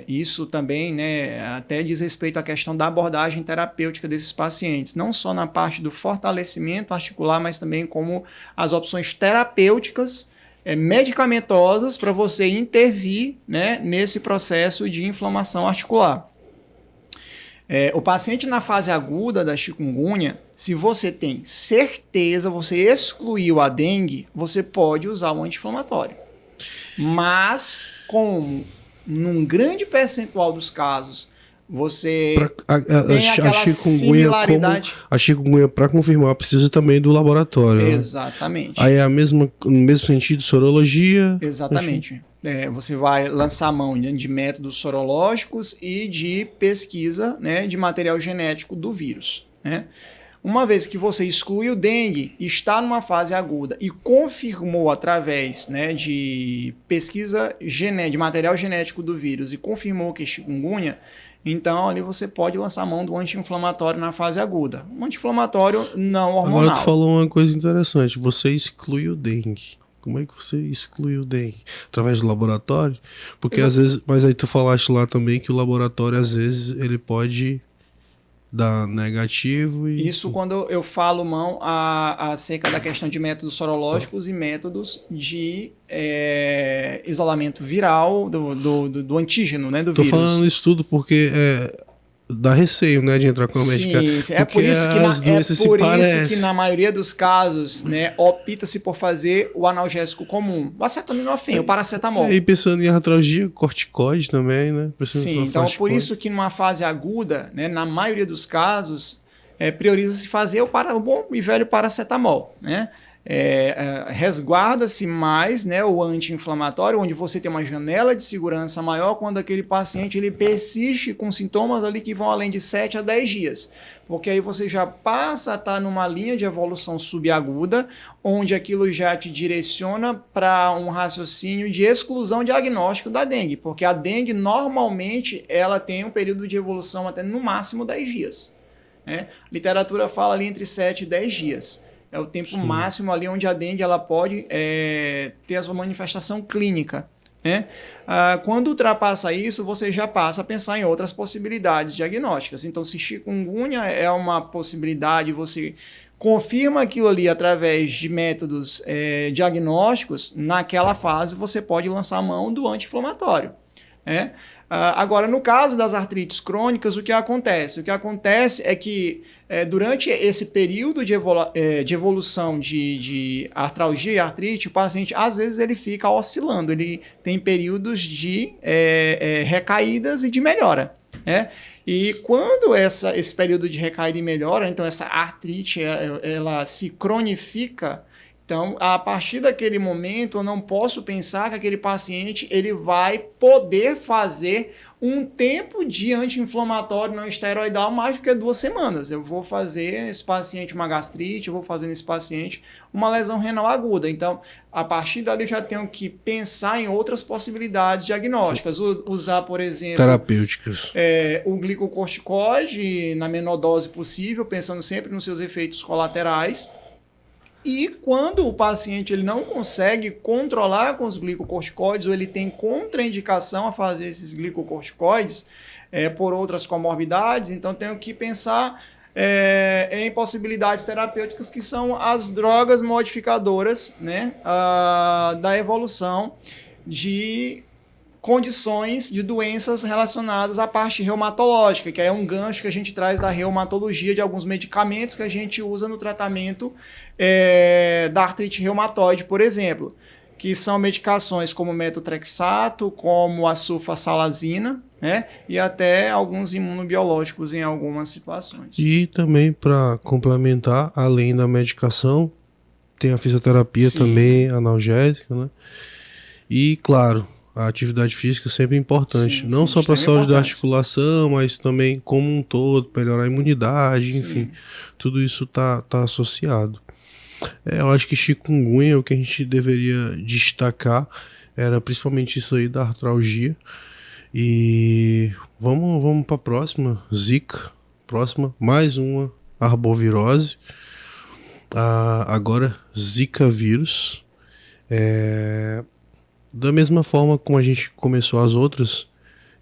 isso também, né, até diz respeito à questão da abordagem terapêutica desses pacientes, não só na parte do fortalecimento articular, mas também como as opções terapêuticas, medicamentosas para você intervir, né, nesse processo de inflamação articular. O paciente na fase aguda da chikungunya, se você tem certeza, você excluiu a dengue, você pode usar o anti-inflamatório. Mas, como num grande percentual dos casos, você tem aquela similaridade. A chikungunya, para confirmar, precisa também do laboratório. Exatamente. Né? Aí é no mesmo sentido, sorologia. Exatamente. Você vai lançar a mão de métodos sorológicos e de pesquisa, né, de material genético do vírus. Né? Uma vez que você exclui o dengue, está numa fase aguda e confirmou através, né, de pesquisa de material genético do vírus e confirmou que é chikungunya, então ali você pode lançar a mão do anti-inflamatório na fase aguda. Um anti-inflamatório não hormonal. Agora tu falou uma coisa interessante, você exclui o dengue. Como é que você exclui o dengue? Através do laboratório? Porque às vezes, mas aí tu falaste lá também que o laboratório às vezes ele pode dar negativo e... Isso quando eu falo mão acerca da questão de métodos sorológicos e métodos de isolamento viral do antígeno, né, do vírus. Tô falando isso tudo porque dá receio, né, de entrar com a medicação. Sim, é por isso que na maioria dos casos, né, opta-se por fazer o analgésico comum, o acetaminofén, o paracetamol. E pensando em artralgia, corticoide também, né? Sim, então por isso que numa fase aguda, né, na maioria dos casos, prioriza-se fazer o bom e velho paracetamol, né? Resguarda-se mais, né, o anti-inflamatório, onde você tem uma janela de segurança maior quando aquele paciente ele persiste com sintomas ali que vão além de 7 a 10 dias. Porque aí você já passa a estar numa linha de evolução subaguda, onde aquilo já te direciona para um raciocínio de exclusão diagnóstico da dengue. Porque a dengue, normalmente, ela tem um período de evolução até no máximo 10 dias. Né? A literatura fala ali entre 7 e 10 dias. É o tempo máximo ali onde a dengue ela pode ter a sua manifestação clínica. Né? Quando ultrapassa isso, você já passa a pensar em outras possibilidades diagnósticas. Então, se chikungunya é uma possibilidade, você confirma aquilo ali através de métodos diagnósticos, naquela fase você pode lançar a mão do anti-inflamatório. Né? Agora, no caso das artrites crônicas, o que acontece? O que acontece é que durante esse período de evolução de artralgia e artrite, o paciente, às vezes, ele fica oscilando. Ele tem períodos de recaídas e de melhora. Né? E quando esse período de recaída e melhora, então essa artrite ela se cronifica. Então, a partir daquele momento, eu não posso pensar que aquele paciente ele vai poder fazer um tempo de anti-inflamatório não esteroidal mais do que 2 semanas. Eu vou fazer nesse paciente uma gastrite, eu vou fazer nesse paciente uma lesão renal aguda. Então, a partir dali, eu já tenho que pensar em outras possibilidades diagnósticas. Usar, por exemplo... terapêuticas. O glicocorticoide na menor dose possível, pensando sempre nos seus efeitos colaterais. E quando o paciente ele não consegue controlar com os glicocorticoides ou ele tem contraindicação a fazer esses glicocorticoides por outras comorbidades, então tenho que pensar em possibilidades terapêuticas que são as drogas modificadoras, né, da evolução de condições de doenças relacionadas à parte reumatológica, que é um gancho que a gente traz da reumatologia, de alguns medicamentos que a gente usa no tratamento da artrite reumatoide, por exemplo, que são medicações como metotrexato, como a sulfasalazina, né, e até alguns imunobiológicos em algumas situações. E também, para complementar, além da medicação, tem a fisioterapia. Sim. Também, analgésica, né? E, claro, a atividade física sempre é importante. Sim, Não sim, só para a extrema saúde da importância. articulação, mas também como um todo, melhorar a imunidade, enfim. Sim. Tudo isso tá associado. Eu acho que chikungunya, o que a gente deveria destacar era principalmente isso aí da artralgia. E vamos para a próxima, Zika. Próxima, mais uma arbovirose. Agora, Zika vírus. Da mesma forma como a gente começou as outras,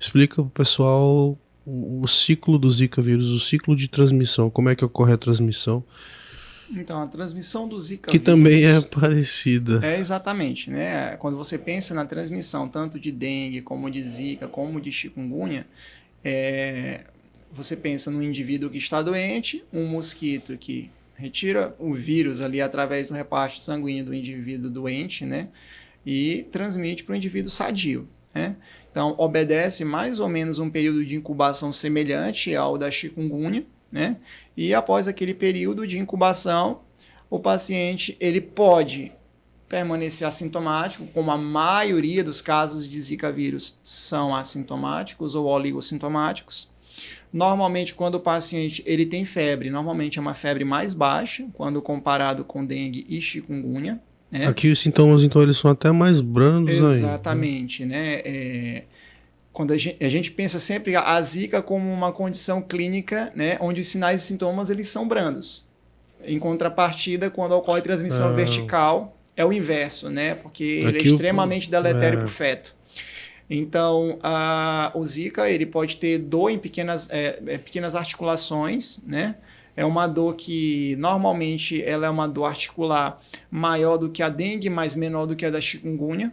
explica pro pessoal o ciclo do Zika vírus, o ciclo de transmissão, como é que ocorre a transmissão, Então, a transmissão do Zika que também é vírus parecida. é exatamente, né? Quando você pensa na transmissão tanto de dengue, como de Zika, como de chikungunya, você pensa no indivíduo que está doente, um mosquito que retira o vírus ali através do repasto sanguíneo do indivíduo doente, né? E transmite para o indivíduo sadio, né? Então, obedece mais ou menos um período de incubação semelhante ao da chikungunya, né? E após aquele período de incubação, o paciente ele pode permanecer assintomático, como a maioria dos casos de Zika vírus são assintomáticos ou oligossintomáticos. Normalmente, quando o paciente ele tem febre, normalmente é uma febre mais baixa, quando comparado com dengue e chikungunya, né? Aqui os sintomas, então, eles são até mais brandos ainda. Exatamente, né? Quando a gente pensa sempre a Zika como uma condição clínica, né, onde os sinais e sintomas eles são brandos. Em contrapartida, quando ocorre transmissão vertical, é o inverso, né? Porque ele é extremamente deletério para o feto. Então, o Zika ele pode ter dor em pequenas articulações, né? É uma dor que normalmente ela é uma dor articular maior do que a dengue, mas menor do que a da chikungunya.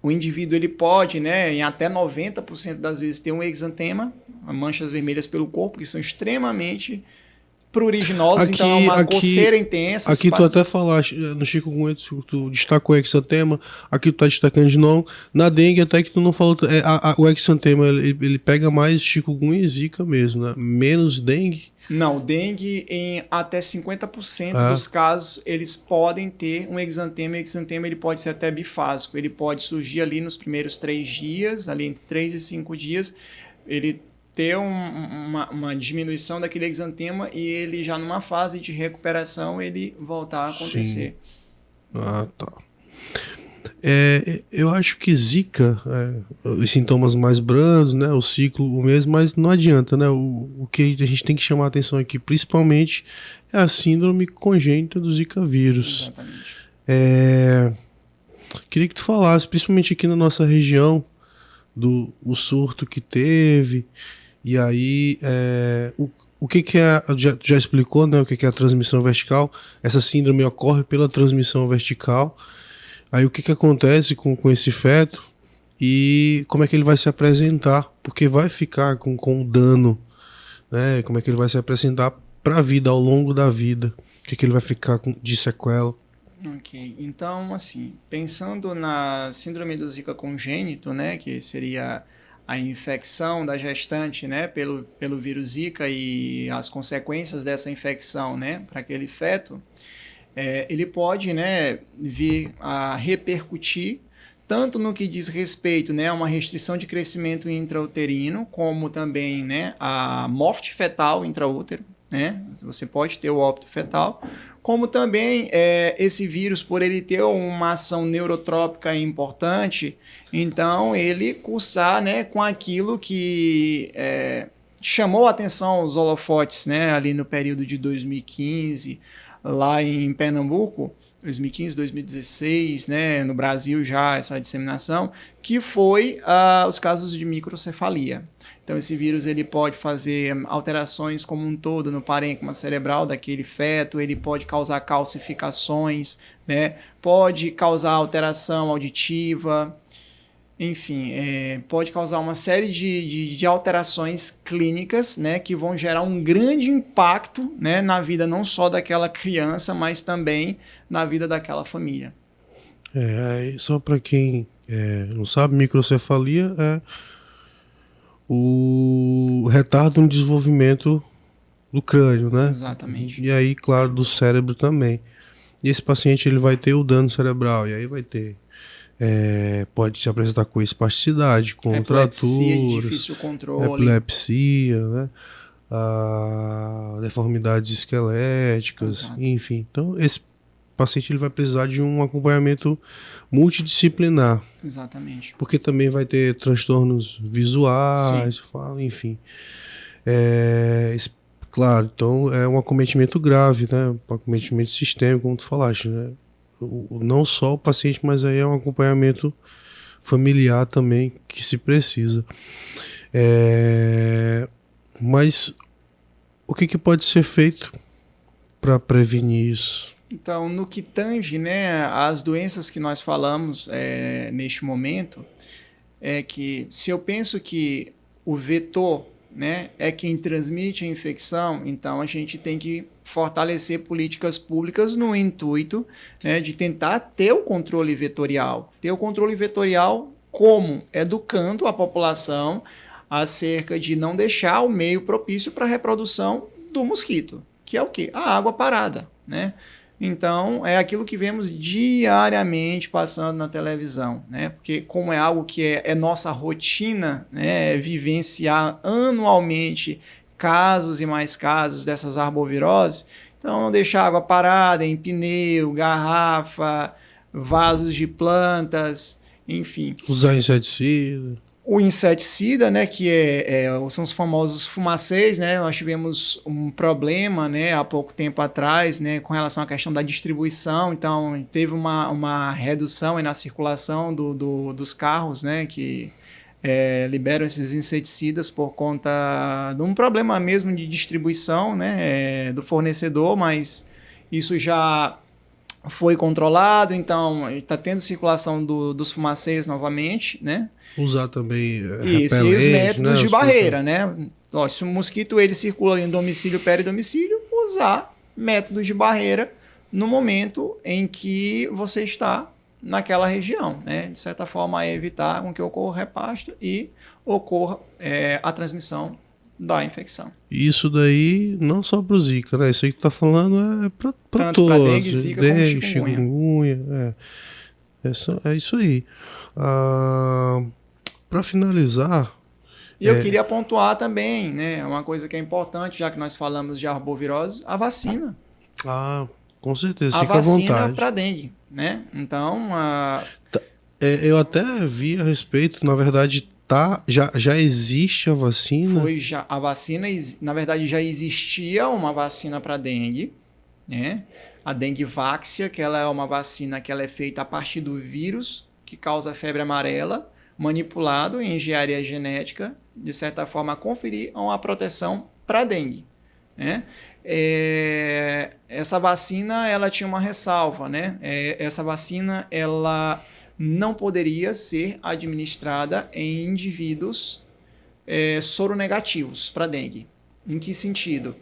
O indivíduo ele pode, né, em até 90% das vezes, ter um exantema, manchas vermelhas pelo corpo, que são extremamente pruriginosas, então é uma coceira intensa. Aqui tu até falaste, no chikungunya tu destacou o exantema, aqui tu tá destacando de novo. Na dengue até que tu não falou, o exantema ele pega mais chikungunya e Zika mesmo, né? Menos dengue. Não, dengue em até 50% dos casos eles podem ter um exantema. O exantema ele pode ser até bifásico, ele pode surgir ali nos primeiros 3 dias, ali entre 3 e 5 dias, ele ter uma diminuição daquele exantema e ele já numa fase de recuperação ele voltar a acontecer. Sim. Tá. Eu acho que Zika, os sintomas mais brandos, né, o ciclo o mesmo, mas não adianta, né? O que a gente tem que chamar a atenção aqui, principalmente, é a síndrome congênita do Zika vírus. Exatamente. Queria que tu falasse, principalmente aqui na nossa região, o surto que teve, e aí o que é, já explicou, né, o que é a transmissão vertical. Essa síndrome ocorre pela transmissão vertical. Aí o que acontece com esse feto e como é que ele vai se apresentar, porque vai ficar com o dano, né? Como é que ele vai se apresentar para a vida, ao longo da vida, o que ele vai ficar de sequela. Ok, então assim, pensando na síndrome do Zika congênito, né, que seria a infecção da gestante, né, pelo vírus Zika e as consequências dessa infecção, né, para aquele feto, ele pode, né, vir a repercutir tanto no que diz respeito, né, a uma restrição de crescimento intrauterino, como também, né, a morte fetal intraútero, né, você pode ter o óbito fetal, como também esse vírus, por ele ter uma ação neurotrópica importante, então ele cursar, né, com aquilo que chamou a atenção os holofotes, né, ali no período de 2015, lá em Pernambuco, 2015, 2016, né, no Brasil já essa disseminação, que foi os casos de microcefalia. Então esse vírus ele pode fazer alterações como um todo no parênquima cerebral daquele feto, ele pode causar calcificações, né, pode causar alteração auditiva, enfim, pode causar uma série de alterações clínicas, né, que vão gerar um grande impacto, né, na vida não só daquela criança, mas também na vida daquela família. Só para quem não sabe, microcefalia é o retardo no desenvolvimento do crânio, né? Exatamente. E aí, claro, do cérebro também. E esse paciente ele vai ter o dano cerebral, e aí vai ter Pode se apresentar com espasticidade, Epilepsia de contraturas, difícil controle. epilepsia, né? Deformidades esqueléticas, Exato. enfim. Então, esse paciente ele vai precisar de um acompanhamento multidisciplinar, Exatamente. porque também vai ter transtornos visuais, enfim. Claro, então é um acometimento grave, né? Um acometimento sistêmico, como tu falaste, né? Não só o paciente, mas aí é um acompanhamento familiar também que se precisa. Mas o que pode ser feito para prevenir isso? Então, no que tange, né, as doenças que nós falamos neste momento, é que se eu penso que o vetor, né, é quem transmite a infecção, então a gente tem que fortalecer políticas públicas no intuito, né, de tentar ter o controle vetorial. Ter o controle vetorial como? Educando a população acerca de não deixar o meio propício para a reprodução do mosquito, que é o quê? A água parada, né? Então, é aquilo que vemos diariamente passando na televisão, né? Porque como é algo que é nossa rotina, né? Vivenciar anualmente casos e mais casos dessas arboviroses, então não deixar água parada em pneu, garrafa, vasos de plantas, enfim. Usar inseticida. O inseticida, né, que são os famosos fumacês, né, nós tivemos um problema, né, há pouco tempo atrás, né, com relação à questão da distribuição, então teve uma redução na circulação dos carros, né, que liberam esses inseticidas por conta de um problema mesmo de distribuição, né, do fornecedor, mas isso já foi controlado, então está tendo circulação dos fumacês novamente, né? Usar também Isso, e os métodos de barreira, né? Ó, se o mosquito ele circula ali em domicílio, peridomicílio, usar métodos de barreira no momento em que você está naquela região, né? De certa forma, evitar com que ocorra o repasto e ocorra a transmissão da infecção. Isso daí não só para o Zika, né? Isso aí que tu tá falando é para todos. Tanto para dengue, Zika como chikungunya. É isso aí. Para finalizar... E eu queria pontuar também, né? Uma coisa que é importante, já que nós falamos de arbovirose, a vacina. Com certeza, a fica à vontade. A vacina para dengue, né? Então... eu até vi a respeito, na verdade... Já existe a vacina? A vacina, na verdade, já existia uma vacina para dengue, né? A dengue váxia, que ela é uma vacina que ela é feita a partir do vírus que causa febre amarela, manipulado em engenharia genética, de certa forma, a conferir uma proteção para dengue, né? Essa vacina, ela tinha uma ressalva, né? Essa vacina, ela não poderia ser administrada em indivíduos soronegativos para dengue. Em que sentido?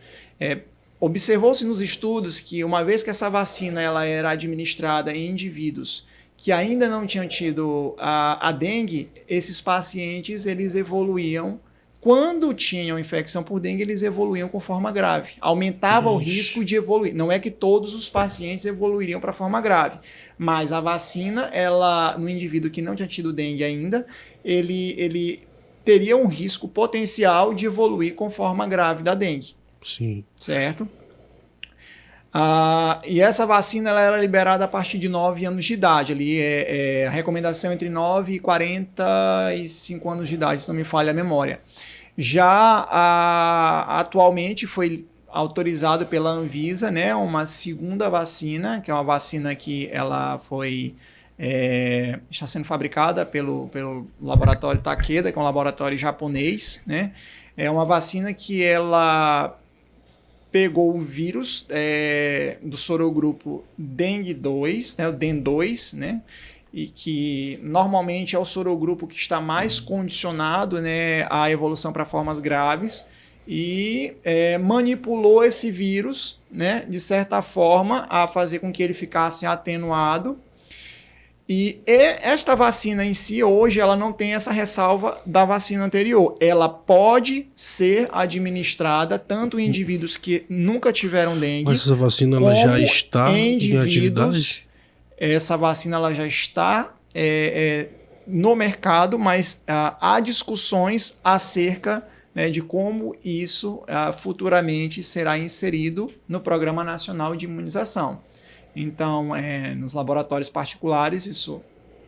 Observou-se nos estudos que uma vez que essa vacina ela era administrada em indivíduos que ainda não tinham tido a dengue, esses pacientes eles evoluíam. Quando tinham infecção por dengue, eles evoluíam com forma grave. Aumentava o risco de evoluir. Não é que todos os pacientes evoluiriam para forma grave, mas a vacina, ela, no indivíduo que não tinha tido dengue ainda, ele teria um risco potencial de evoluir com forma grave da dengue. Sim. Certo? E essa vacina ela era liberada a partir de 9 anos de idade. Ali a recomendação entre 9 e 45 anos de idade, se não me falha a memória. Já atualmente foi autorizado pela Anvisa, né, uma segunda vacina, que é uma vacina que ela está sendo fabricada pelo laboratório Takeda, que é um laboratório japonês, né? É uma vacina que ela pegou o vírus do sorogrupo dengue 2, né, o DEN2, né, e que normalmente é o sorogrupo que está mais condicionado, né, à evolução para formas graves, e manipulou esse vírus, né, de certa forma, a fazer com que ele ficasse atenuado. E esta vacina em si, hoje, ela não tem essa ressalva da vacina anterior. Ela pode ser administrada tanto em indivíduos que nunca tiveram dengue. Mas essa vacina ela já está em atividade? Essa vacina ela já está no mercado, mas há discussões acerca, né, de como isso futuramente será inserido no Programa Nacional de Imunização. Então, nos laboratórios particulares, isso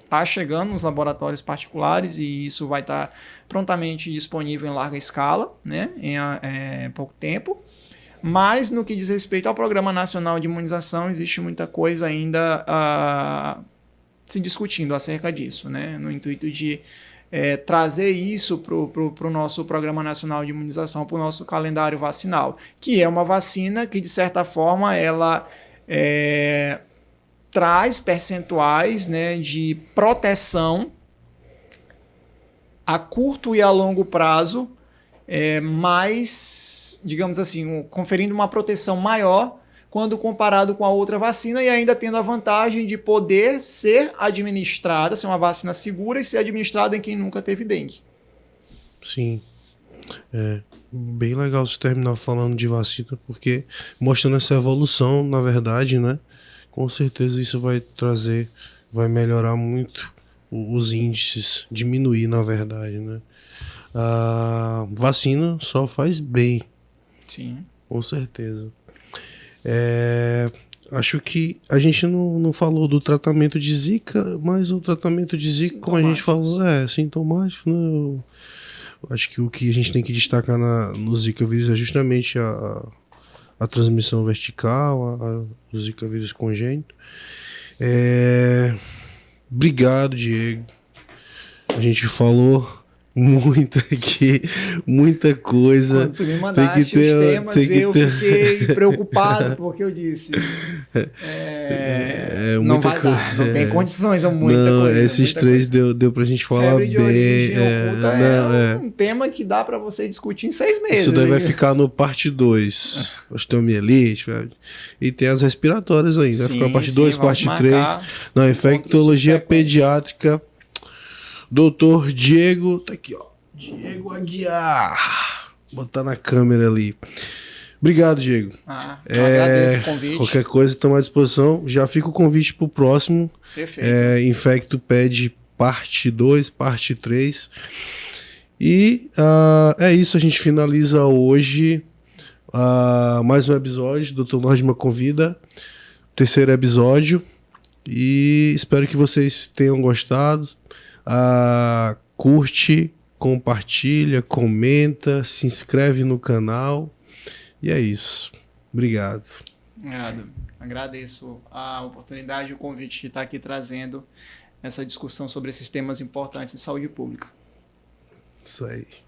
está chegando nos laboratórios particulares e isso vai estar prontamente disponível em larga escala, né, em pouco tempo. Mas, no que diz respeito ao Programa Nacional de Imunização, existe muita coisa ainda se discutindo acerca disso, né, no intuito de trazer isso para o nosso Programa Nacional de Imunização, para o nosso calendário vacinal, que é uma vacina que, de certa forma, ela traz percentuais, né, de proteção a curto e a longo prazo, mais, digamos assim, conferindo uma proteção maior quando comparado com a outra vacina e ainda tendo a vantagem de poder ser administrada, ser uma vacina segura e ser administrada em quem nunca teve dengue. Sim. Bem legal você terminar falando de vacina, porque mostrando essa evolução, na verdade, né? Com certeza isso vai melhorar muito os índices, diminuir, na verdade, né? A vacina só faz bem. Sim. Com certeza. Acho que a gente não falou do tratamento de Zika, mas o tratamento de Zika, como a gente falou, sintomático, né? Eu acho que o que a gente tem que destacar no Zika vírus é justamente a transmissão vertical, o Zika vírus congênito. Obrigado, Diego. A gente falou muito aqui, muita coisa. Quando tu me mandaste os temas, eu fiquei preocupado, porque eu disse, não vai dar, não tem condições, é muita coisa. Esses três deu pra gente falar Febre de bem. origem oculta um tema que dá pra você discutir em 6 meses. Isso daí vai ficar no parte 2. Osteomielite, e tem as respiratórias ainda. Vai ficar parte 2, parte 3. Na infectologia pediátrica. Doutor Diego, tá aqui, ó. Diego Aguiar. Botar na câmera ali. Obrigado, Diego. Eu agradeço o convite. Qualquer coisa, estamos à disposição. Já fica o convite pro próximo. Perfeito. Infecto Ped parte 2, parte 3. E é isso, a gente finaliza hoje mais um episódio do Dr. Nordman Convida. Terceiro episódio. E espero que vocês tenham gostado. Curte, compartilha, comenta, se inscreve no canal. E é isso. Obrigado. Agradeço a oportunidade e o convite de estar aqui trazendo essa discussão sobre esses temas importantes de saúde pública. Isso aí.